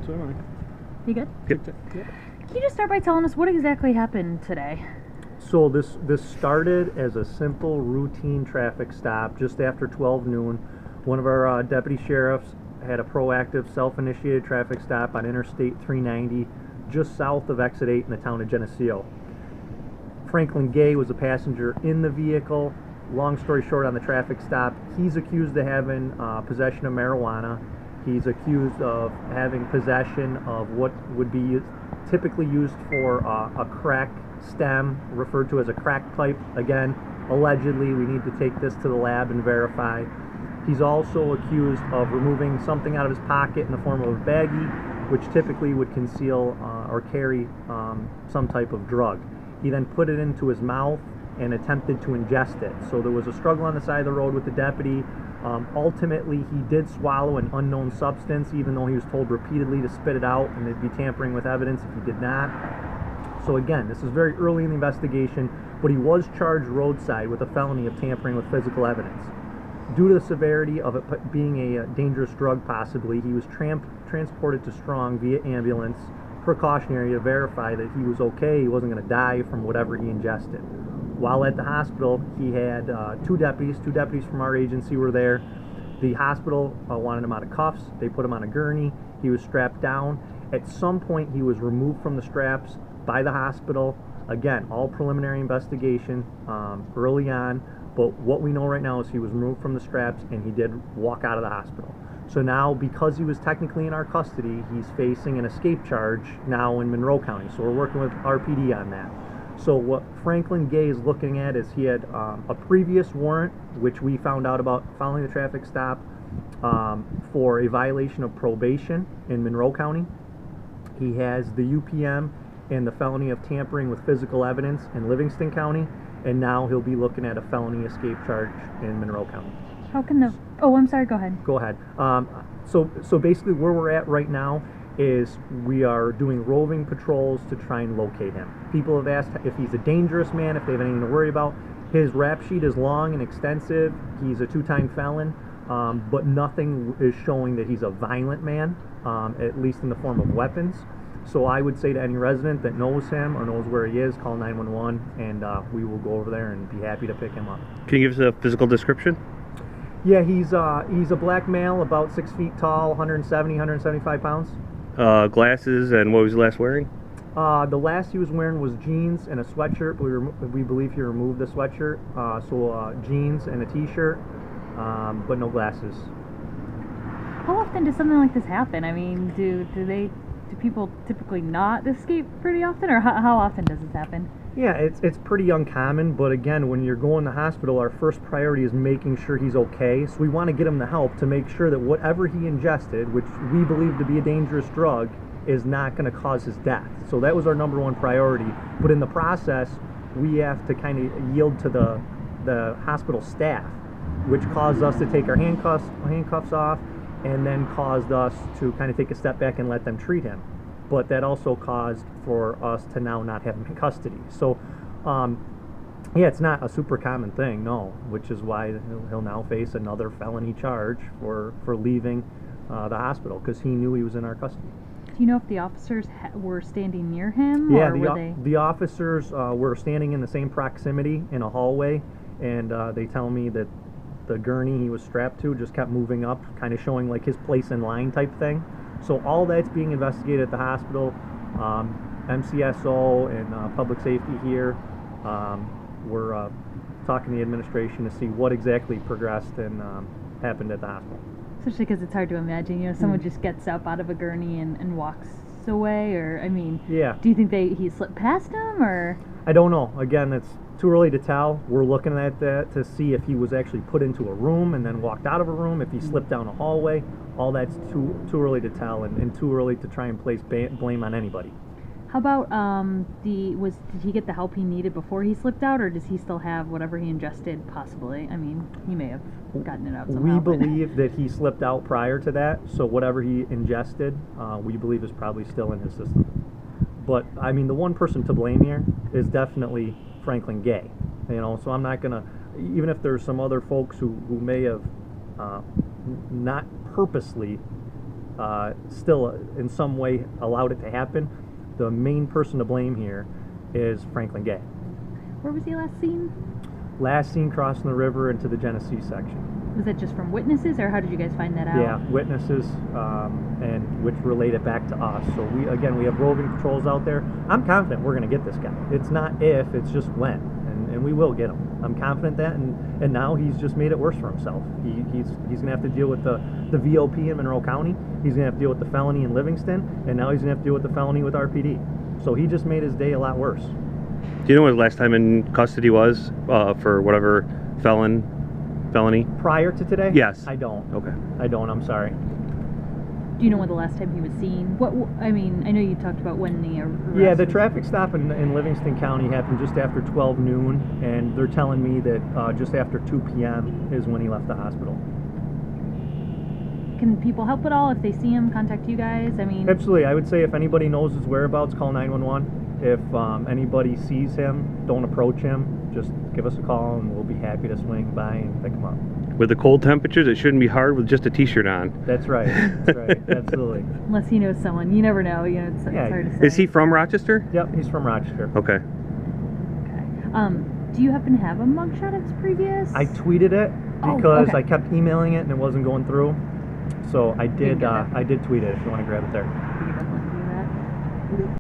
So am I. You good? Yep. Can you just start by telling us what exactly happened today? So this started as a simple routine traffic stop just after 12 noon. One of our deputy sheriffs had a proactive self-initiated traffic stop on Interstate 390 just south of Exit 8 in the town of Geneseo. Franklin Gay was a passenger in the vehicle. Long story short, on the traffic stop, he's accused of having possession of marijuana. He's accused of having possession of what would be typically used for a crack stem, referred to as a crack pipe. Again, allegedly, we need to take this to the lab and verify. He's also accused of removing something out of his pocket in the form of a baggie, which typically would conceal or carry some type of drug. He then put it into his mouth and attempted to ingest it. So there was a struggle on the side of the road with the deputy. Ultimately, he did swallow an unknown substance, even though he was told repeatedly to spit it out and they'd be tampering with evidence if he did not. So again, this is very early in the investigation, but he was charged roadside with a felony of tampering with physical evidence. Due to the severity of it being a dangerous drug possibly, he was transported to Strong via ambulance, precautionary, to verify that he was okay, he wasn't going to die from whatever he ingested. While at the hospital, he had two deputies from our agency were there. The hospital wanted him out of cuffs. They put him on a gurney. He was strapped down. At some point, he was removed from the straps by the hospital. Again, all preliminary investigation early on, but what we know right now is he was removed from the straps and he did walk out of the hospital. So now, because he was technically in our custody, he's facing an escape charge now in Monroe County. So we're working with RPD on that. So what Franklin Gay is looking at is he had a previous warrant, which we found out about following the traffic stop, for a violation of probation in Monroe County. He has the UPM and the felony of tampering with physical evidence in Livingston County, and now he'll be looking at a felony escape charge in Monroe County. How can the... Oh, I'm sorry, go ahead. Go ahead. So basically where we're at right now is we are doing roving patrols to try and locate him. People have asked if he's a dangerous man, if they have anything to worry about. His rap sheet is long and extensive. He's a two-time felon, but nothing is showing that he's a violent man, at least in the form of weapons. So I would say to any resident that knows him or knows where he is, call 911, and we will go over there and be happy to pick him up. Can you give us a physical description? Yeah, he's a black male, about 6 feet tall, 170, 175 pounds. Glasses, and what was he last wearing? The last he was wearing was jeans and a sweatshirt. We believe he removed the sweatshirt. So jeans and a t-shirt, but no glasses. How often does something like this happen? I mean, do people typically not escape pretty often, or how often does this happen? Yeah, it's pretty uncommon, but again, when you're going to the hospital, our first priority is making sure he's okay. So we want to get him the help to make sure that whatever he ingested, which we believe to be a dangerous drug, is not going to cause his death. So that was our number one priority. But in the process, we have to kind of yield to the hospital staff, which caused us to take our handcuffs off, and then caused us to kind of take a step back and let them treat him. But that also caused for us to now not have him in custody. So, yeah, it's not a super common thing, no, which is why he'll now face another felony charge for leaving the hospital, because he knew he was in our custody. Do you know if the officers were standing near him? Yeah, or the officers were standing in the same proximity in a hallway, and they tell me that the gurney he was strapped to just kept moving up, kind of showing like his place in line type thing. So all that's being investigated at the hospital. MCSO and public safety here. We're talking to the administration to see what exactly progressed and happened at the hospital. Especially because it's hard to imagine, you know, someone just gets up out of a gurney and walks away, or, I mean, yeah. Do you think he slipped past him, or? I don't know. Again, it's too early to tell. We're looking at that to see if he was actually put into a room and then walked out of a room, if he slipped down a hallway. All that's too early to tell, and too early to try and place blame on anybody. How about did he get the help he needed before he slipped out, or does he still have whatever he ingested? Possibly. I mean, he may have gotten it out somehow. We believe that he slipped out prior to that, so whatever he ingested, we believe is probably still in his system. But I mean, the one person to blame here is definitely Franklin Gay. You know, so I'm not gonna, even if there's some other folks who may have not purposely still in some way allowed it to happen, the main person to blame here is Franklin Gay. Where was he last seen? Last seen crossing the river into the Genesee section. Was that just from witnesses, or how did you guys find that out? Yeah, witnesses, and which relate it back to us. So we have roving patrols out there. I'm confident we're going to get this guy. It's not if, it's just when, and we will get him. I'm confident that, and now he's just made it worse for himself. He's going to have to deal with the VOP in Monroe County. He's going to have to deal with the felony in Livingston, and now he's going to have to deal with the felony with RPD. So he just made his day a lot worse. Do you know what the last time in custody was for whatever felony? Prior to today? Yes. I don't. Okay. I don't. I'm sorry. Do you know when the last time he was seen? I mean, I know you talked about when the arrest Yeah, the was- traffic stop in Livingston County happened just after 12 noon, and they're telling me that just after 2 p.m. is when he left the hospital. Can people help at all if they see him? Contact you guys. I mean, Absolutely. I would say if anybody knows his whereabouts, call 911. If anybody sees him, don't approach him. Just give us a call, and we'll be happy to swing by and pick him up. With the cold temperatures, it shouldn't be hard with just a t-shirt on. That's right. That's right. Absolutely. unless he knows someone, you never know. You know, it's hard to say. Is he from Rochester? Yep, he's from Rochester. Okay. Okay. Do you happen to have a mugshot of his previous? I tweeted it Oh, because okay. I kept emailing it and it wasn't going through. So I did. Didn't get it. I did tweet it. If you want to grab it there. You can definitely do that.